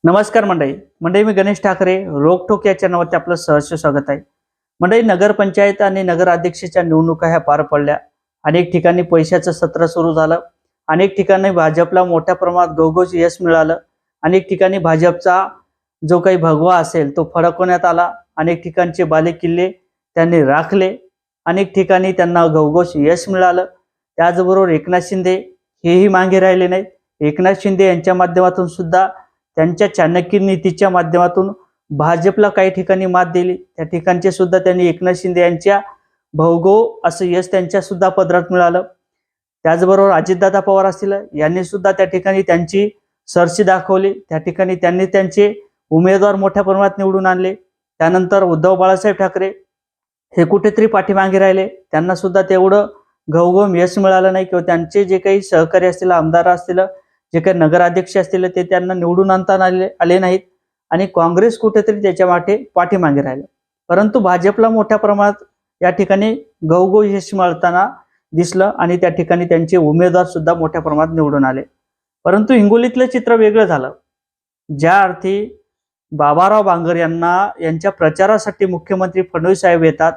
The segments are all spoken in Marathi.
नमस्कार मंडळी मी गणेश ठाकरे रोकठोक या चॅनलवरती आपलं सहर्ष स्वागत आहे। मंडळी, नगरपंचायत आणि नगराध्यक्षाच्या निवडणुका ह्या पार पडल्या। अनेक ठिकाणी पैशाचं सत्र सुरू झालं। अनेक ठिकाणी भाजपला मोठ्या प्रमाणात घवघवीत यश मिळालं। अनेक ठिकाणी भाजपचा जो काही भगवा असेल तो फडकवण्यात आला। अनेक ठिकाणचे बालेकिल्ले त्यांनी राखले। अनेक ठिकाणी त्यांना घवघवीत यश मिळालं। त्याचबरोबर एकनाथ शिंदे हेही मागे राहिले नाहीत। एकनाथ शिंदे यांच्या माध्यमातून सुद्धा त्यांच्या चाणक्य नीतीच्या माध्यमातून भाजपला काही ठिकाणी मात दिली। त्या ठिकाणचे सुद्धा त्यांनी एकनाथ शिंदे यांच्या भौगो असं यश त्यांच्या सुद्धा पदरात मिळालं। त्याचबरोबर अजितदादा पवार असतील यांनी सुद्धा त्या ठिकाणी त्यांची सरशी दाखवली। त्या ठिकाणी त्यांनी त्यांचे उमेदवार मोठ्या प्रमाणात निवडून आणले। त्यानंतर उद्धव बाळासाहेब ठाकरे हे कुठेतरी पाठीमागे राहिले। त्यांना सुद्धा तेवढं घवघवीत यश मिळालं नाही किंवा त्यांचे जे काही सहकारी असतील, आमदार असतील, जे काही नगराध्यक्ष असतील ते त्यांना निवडून आणता आले नाहीत आणि काँग्रेस कुठेतरी त्याच्या पाठीमागे राहिले। परंतु भाजपला मोठ्या प्रमाणात या ठिकाणी घवघवीत यश मिळताना दिसलं आणि त्या ठिकाणी त्यांचे उमेदवार सुद्धा मोठ्या प्रमाणात निवडून आले। परंतु हिंगोलीतलं चित्र वेगळं झालं। ज्या अर्थी बाबाराव बांगर यांच्या प्रचारासाठी मुख्यमंत्री फडणवीस साहेब येतात,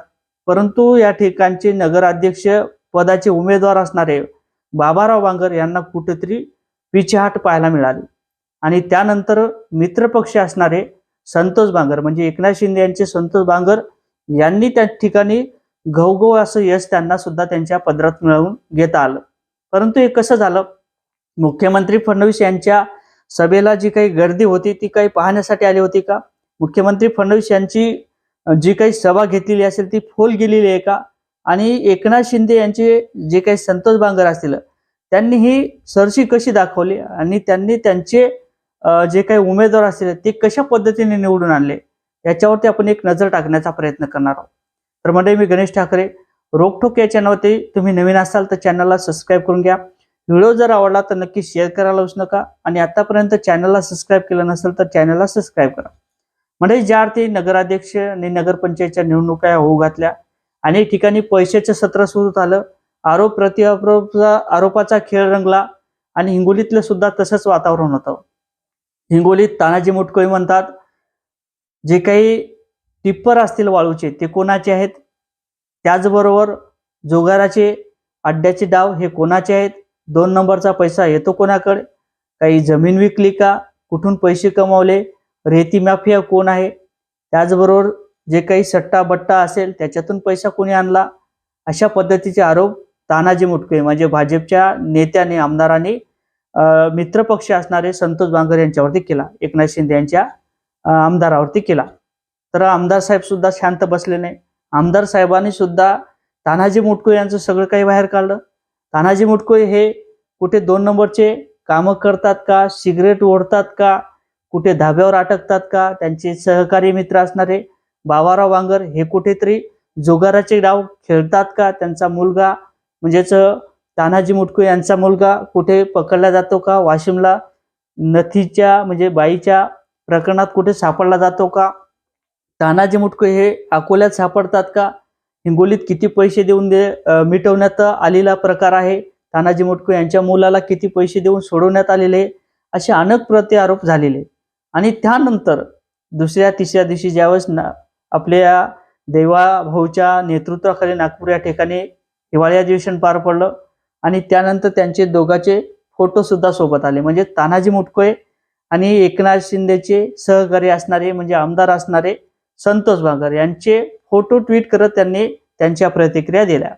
परंतु या ठिकाणचे नगराध्यक्ष पदाचे उमेदवार असणारे बाबाराव बांगर यांना कुठेतरी पिछेहाट पाहायला मिळाली आणि त्यानंतर मित्रपक्ष असणारे संतोष बांगर म्हणजे एकनाथ शिंदे यांचे संतोष बांगर यांनी त्या ठिकाणी घवघवीत असं यश त्यांना सुद्धा त्यांच्या पदरात मिळवून घेता आलं। परंतु हे कसं झालं? मुख्यमंत्री फडणवीस यांच्या सभेला जी काही गर्दी होती ती काही पाहण्यासाठी आली होती का? मुख्यमंत्री फडणवीस यांची जी काही सभा घेतलेली असेल ती फोल गेलेली आहे का? आणि एकनाथ शिंदे यांचे जे काही संतोष बांगर असतील त्यांनी ही सरशी कशी दाखवली आणि त्यांनी त्यांचे जे काही उमेदवार असतील ते कशा पद्धतीने निवडून आणले याच्यावरती आपण एक नजर टाकण्याचा प्रयत्न करणार आहोत। तर मंडळी, मी गणेश ठाकरे रोकठोक या चॅनलवरती तुम्ही नवीन असाल तर चॅनलला सबस्क्राईब करून घ्या। व्हिडिओ जर आवडला तर नक्की शेअर करायला विसरू नका आणि आतापर्यंत चॅनलला सबस्क्राईब केलं नसेल तर चॅनलला सबस्क्राईब करा। म्हणजे ज्या अर्थी नगराध्यक्ष आणि नगरपंचायतच्या निवडणुका होऊ घातल्या, अनेक ठिकाणी पैशाचं सत्र सुरू झालं, आरोप आरोपाचा खेळ रंगला आणि हिंगोलीतलं सुद्धा तसंच वातावरण होतं। हिंगोलीत तानाजी मुटकुळे म्हणतात जे काही टिप्पर असतील वाळूचे ते कोणाचे आहेत, त्याचबरोबर जुगाराचे अड्ड्याचे डाव हे कोणाचे आहेत, 2 नंबरचा पैसा येतो कोणाकडे, काही जमीन विकली का, कुठून पैसे कमावले, रेती माफिया कोण आहे, त्याचबरोबर जे काही सट्टा बट्टा असेल त्याच्यातून पैसा कोणी आणला, अशा पद्धतीचे आरोप तानाजी मुटकुळे म्हणजे भाजपच्या नेत्याने आमदारांनी मित्रपक्ष असणारे संतोष बांगर यांच्यावरती केला, एकनाथ शिंदे यांच्या आमदारावरती केला। तर आमदार साहेब सुद्धा शांत बसले नाही। आमदार साहेबांनी सुद्धा तानाजी मुटकुळे यांचं सगळं काही बाहेर काढलं। तानाजी मुटकुळे हे कुठे 2 नंबरचे कामं करतात का, सिगरेट ओढतात का, कुठे धाब्यावर अटकतात का, त्यांचे सहकारी मित्र असणारे बाबाराव बांगर हे कुठेतरी जुगाराचे डाव खेळतात का, त्यांचा मुलगा म्हणजेच तानाजी मुटकुळे यांचा मुलगा कुठे पकडला जातो का, वाशिमला नथीच्या म्हणजे बाईच्या प्रकरणात कुठे सापडला जातो का, तानाजी मुटकुळे हे अकोल्यात सापडतात का, हिंगोलीत किती पैसे देऊन मिटवण्यात आलेला प्रकार आहे, तानाजी मुटकुळे यांच्या मुलाला किती पैसे देऊन सोडवण्यात आलेले, असे अनेक प्रत्यारोप झालेले। आणि त्यानंतर दुसऱ्या तिसऱ्या दिवशी ज्यावेळेस आपल्या देवाभाऊच्या नेतृत्वाखाली नागपूर या ठिकाणी हिवाळी अधिवेशन पार पडलं आणि त्यानंतर त्यांचे दोघांचे फोटो सुद्धा सोबत आले, म्हणजे तानाजी मुटकुळे आणि एकनाथ शिंदेचे सहकारी असणारे म्हणजे आमदार असणारे संतोष बांगर यांचे फोटो ट्विट करत त्यांनी त्यांच्या प्रतिक्रिया दिल्या।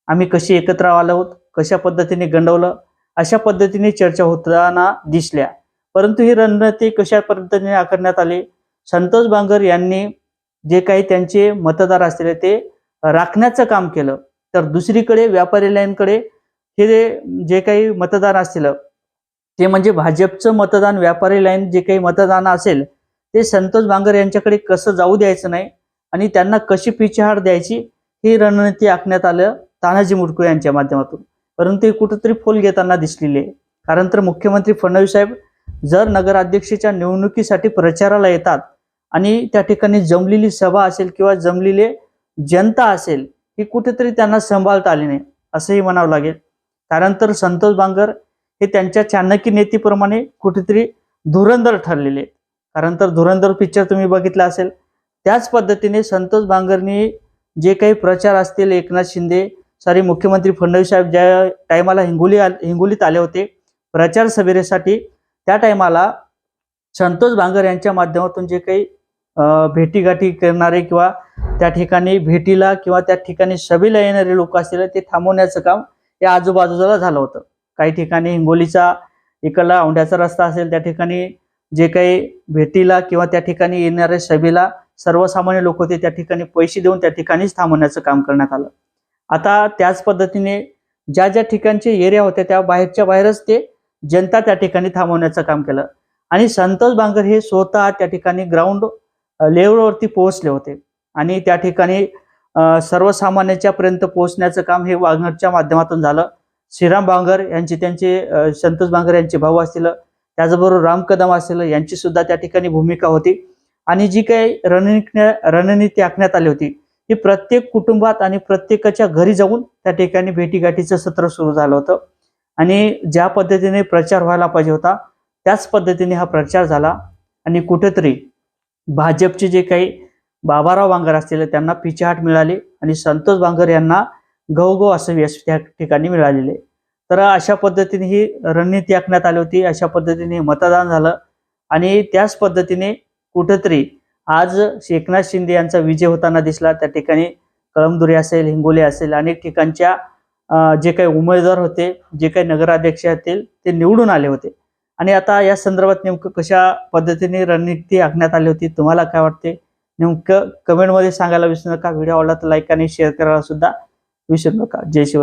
आम्ही कशी एकत्र आलो आहोत, कशा पद्धतीने गंडवलं, अशा पद्धतीने चर्चा होताना दिसल्या। परंतु ही रणनीती कशा पद्धतीने आखण्यात आली? संतोष बांगर यांनी जे काही त्यांचे मतदार असतील ते राखण्याचं काम केलं, तर दुसरीकडे व्यापारी लाईनकडे हे जे काही मतदार असतील ते म्हणजे भाजपचं मतदान, व्यापारी लाईन जे काही मतदान असेल ते संतोष बांगर यांच्याकडे कसं जाऊ द्यायचं नाही आणि त्यांना कशी पिछेहाट द्यायची ही रणनीती आखण्यात आलं तानाजी मुटकुळे यांच्या माध्यमातून। परंतु कुठेतरी फोल घेताना दिसलेली आहे। कारण तर मुख्यमंत्री फडणवीस साहेब जर नगराध्यक्षाच्या निवडणुकीसाठी प्रचाराला येतात आणि त्या ठिकाणी जमलेली सभा असेल किंवा जमलेली जनता असेल ही कुठेतरी त्यांना सांभाळता आली नाही असंही म्हणावं लागेल। कारण तर संतोष बांगर हे त्यांच्या चाणक्य नीतीप्रमाणे कुठेतरी धुरंधर ठरलेले आहेत। कारण तर धुरंधर पिक्चर तुम्ही बघितला असेल. त्याच पद्धतीने संतोष बांगरनी जे काही प्रचार असतील, एकनाथ शिंदे मुख्यमंत्री फडणवीस साहेब ज्या टायमाला हिंगोलीत आले होते प्रचार सभेसाठी, त्या टायमाला संतोष बांगर यांच्या माध्यमातून जे काही भेटीगाठी करणारे किंवा त्या ठिकाणी भेटीला किंवा त्या ठिकाणी सभेला येणारे लोक असतील ते थांबवण्याचं काम या आजूबाजूला झालं होतं. काही ठिकाणी हिंगोलीचा इकडला औंढ्याचा रस्ता असेल त्या ठिकाणी जे काही भेटीला किंवा त्या ठिकाणी येणाऱ्या सभेला सर्वसामान्य लोक होते त्या ठिकाणी पैसे देऊन त्या ठिकाणीच थांबवण्याचं काम करण्यात आलं. आता त्याच पद्धतीने ज्या ज्या ठिकाणचे एरिया होते त्या बाहेरच्या बाहेरच ते जनता त्या ठिकाणी थांबवण्याचं काम केलं. आणि संतोष बांगर हे स्वतः त्या ठिकाणी ग्राउंड लेवलवरती पोहोचले होते आणि त्या ठिकाणी सर्वसामान्यांच्या पर्यंत पोहोचण्याचं काम हे बांगरच्या माध्यमातून झालं. श्रीराम बांगर त्यांचे संतोष बांगर यांचे भाऊ असतील, त्याचबरोबर राम कदम असतील, यांची सुद्धा त्या ठिकाणी भूमिका होती. आणि जी काही रणनीती आखण्यात आली होती ही प्रत्येक कुटुंबात आणि प्रत्येकाच्या घरी जाऊन त्या ठिकाणी भेटीगाठीचं सत्र सुरू झालं होतं. आणि ज्या पद्धतीने प्रचार व्हायला पाहिजे होता त्याच पद्धतीने हा प्रचार झाला. आणि कुठेतरी भाजपचे जे काही बाबाराव बांगर असतील त्यांना पिछाहाट मिळाली आणि संतोष बांगर यांना गवगव असं यश त्या ठिकाणी मिळालेले. तर अशा पद्धतीने ही रणनीती आखण्यात आली होती, अशा पद्धतीने मतदान झालं. आणि त्याच पद्धतीने कुठेतरी आज एकनाथ शिंदे यांचा विजय होताना दिसला. त्या ठिकाणी कळमदुरी असेल, हिंगोली असेल, अनेक ठिकाणच्या जे काही उमेदवार होते, जे काही नगराध्यक्ष असतील ते निवडून आले होते. आणि आता या संदर्भात नेमकं कशा पद्धतीने रणनीती आखण्यात आली होती, तुम्हाला काय वाटते नेमकं कमेंटमध्ये सांगायला विसरू नका. व्हिडिओ आवडला तर लाईक आणि शेअर करायला सुद्धा विसरू नका. जय शिवराय.